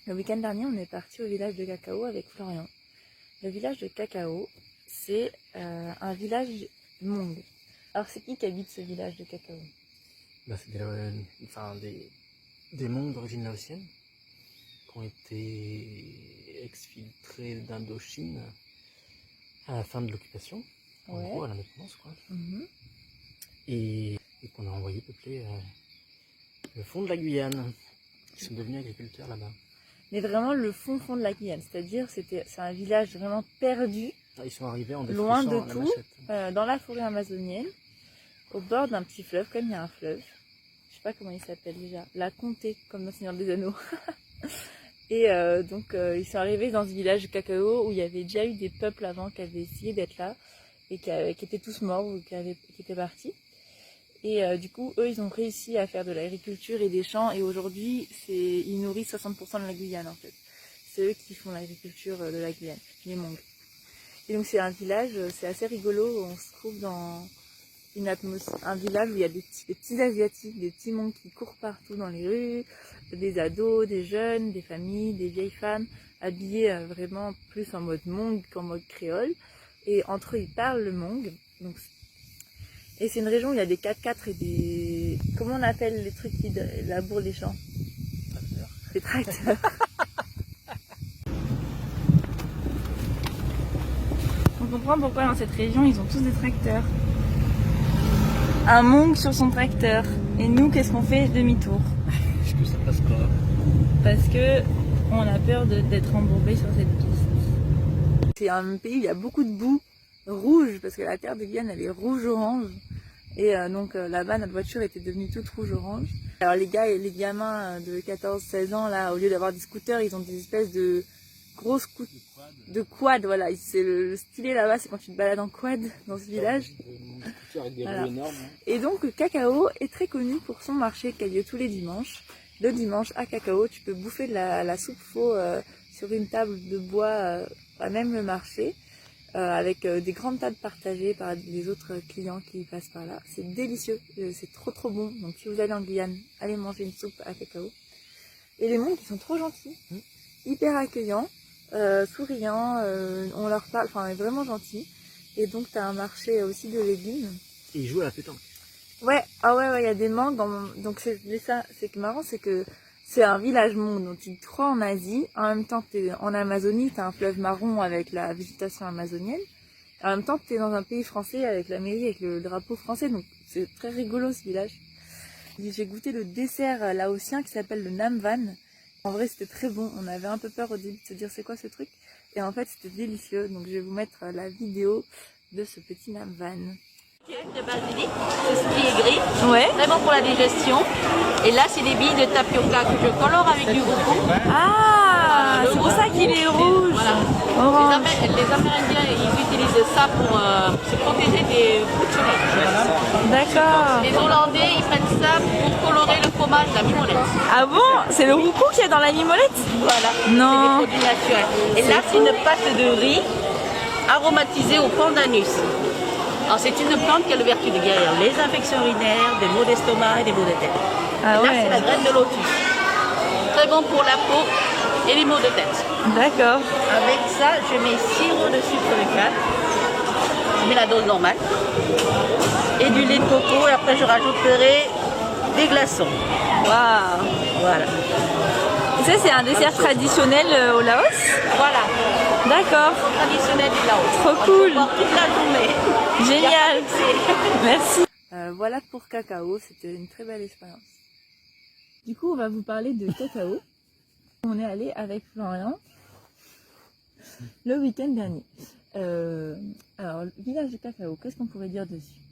Le week-end dernier, on est parti au village de Cacao avec Florian. Le village de Cacao, c'est un village Hmong. Alors, c'est qui habite ce village de Cacao? C'est des Hmong d'origine laotienne qui ont été exfiltrés d'Indochine à la fin de l'occupation, en gros à l'indépendance quoi. Et qu'on a envoyé peupler le fond de la Guyane. Ils sont devenus agriculteurs là-bas. Mais vraiment le fond de la Guyane, c'est-à-dire c'est un village vraiment perdu, Ils sont arrivés en loin de défrichant à la tout, machette. dans la forêt amazonienne, au bord d'un petit fleuve, comme il y a un fleuve. Je sais pas comment il s'appelle déjà, la Comté, comme dans Seigneur des Anneaux. Et donc ils sont arrivés dans ce village de Cacao où il y avait déjà eu des peuples avant qui avaient essayé d'être là et qui étaient tous morts ou qui étaient partis. Et du coup, eux, ils ont réussi à faire de l'agriculture et des champs. Et aujourd'hui, ils nourrissent 60% de la Guyane, en fait. C'est eux qui font l'agriculture de la Guyane, les Hmong. Et donc, c'est un village, c'est assez rigolo. On se trouve dans un village où il y a des petits Asiatiques, des petits Hmong qui courent partout dans les rues, des ados, des jeunes, des familles, des vieilles femmes, habillés vraiment plus en mode Hmong qu'en mode créole. Et entre eux, ils parlent le Hmong. Donc, et c'est une région où il y a des 4x4 et des... Comment on appelle les trucs qui labourent les champs? Des tracteurs. On comprend pourquoi dans cette région, ils ont tous des tracteurs. Un Hmong sur son tracteur. Et nous, qu'est-ce qu'on fait? Demi-tour. Est-ce que ça passe pas? Parce que on a peur d'être embourbé sur cette piste. C'est un pays où il y a beaucoup de boue rouge, parce que la terre de Guyane, elle est rouge-orange. Et donc là-bas, notre voiture était devenue toute rouge-orange. Alors les gamins de 14-16 ans, là, au lieu d'avoir des scooters, ils ont des espèces de gros de quad, voilà. C'est le stylé là-bas, c'est quand tu te balades en quad dans ce village. Voilà. Et donc Cacao est très connu pour son marché qui a lieu tous les dimanches. Le dimanche à Cacao, tu peux bouffer de la soupe pho sur une table de bois à même le marché. Avec des grandes tables partagées par les autres clients qui passent par là. C'est délicieux, c'est trop bon. Donc si vous allez en Guyane, allez manger une soupe à Cacao. Et les Hmong, ils sont trop gentils, hyper accueillants, souriants, on leur parle, enfin vraiment gentils. Et donc t'as un marché aussi de légumes. Et ils jouent à la pétanque. Ouais, il y a des mangues. Donc c'est ça, c'est que marrant, c'est que c'est un village Hmong, donc tu te crois en Asie, en même temps t'es en Amazonie, t'as un fleuve marron avec la végétation amazonienne, en même temps t'es dans un pays français avec la mairie, avec le drapeau français, donc c'est très rigolo ce village. J'ai goûté le dessert laotien qui s'appelle le Nam Van. En vrai c'était très bon, on avait un peu peur au début de se dire c'est quoi ce truc, et en fait c'était délicieux, donc je vais vous mettre la vidéo de ce petit Nam Van. De basilic, c'est ce qui est gris, Ouais. très bon pour la digestion. Et là, c'est des billes de tapioca que je colore avec du roucou. Ah, c'est pour ça qu'il est rouge. Voilà. Orange. Les Amérindiens, ils utilisent ça pour se protéger des coups de soleil. D'accord. Les Hollandais, ils prennent ça pour colorer le fromage, la mimolette. Ah bon? C'est le roucou qu'il y a dans la mimolette? Voilà, Non. c'est des produits naturels. Et là, c'est une pâte de riz aromatisée au pandanus. Alors c'est une plante qui a le vertu de guérir les infections urinaires, des maux d'estomac et des maux de tête. Ah Là ouais. c'est la graine de lotus. Très bon pour la peau et les maux de tête. D'accord. Avec ça, je mets sirop de sucre de canne. Je mets la dose normale. Et du lait de coco et après je rajouterai des glaçons. Waouh. Voilà. Ça c'est un dessert traditionnel au Laos? Voilà. D'accord. Traditionnel du Laos. Trop cool. On peut boire toute la journée. Génial. Merci. Voilà pour Cacao, c'était une très belle expérience. Du coup, on va vous parler de Cacao. On est allé avec Florian le week-end dernier. Alors, le village de Cacao, qu'est-ce qu'on pourrait dire dessus?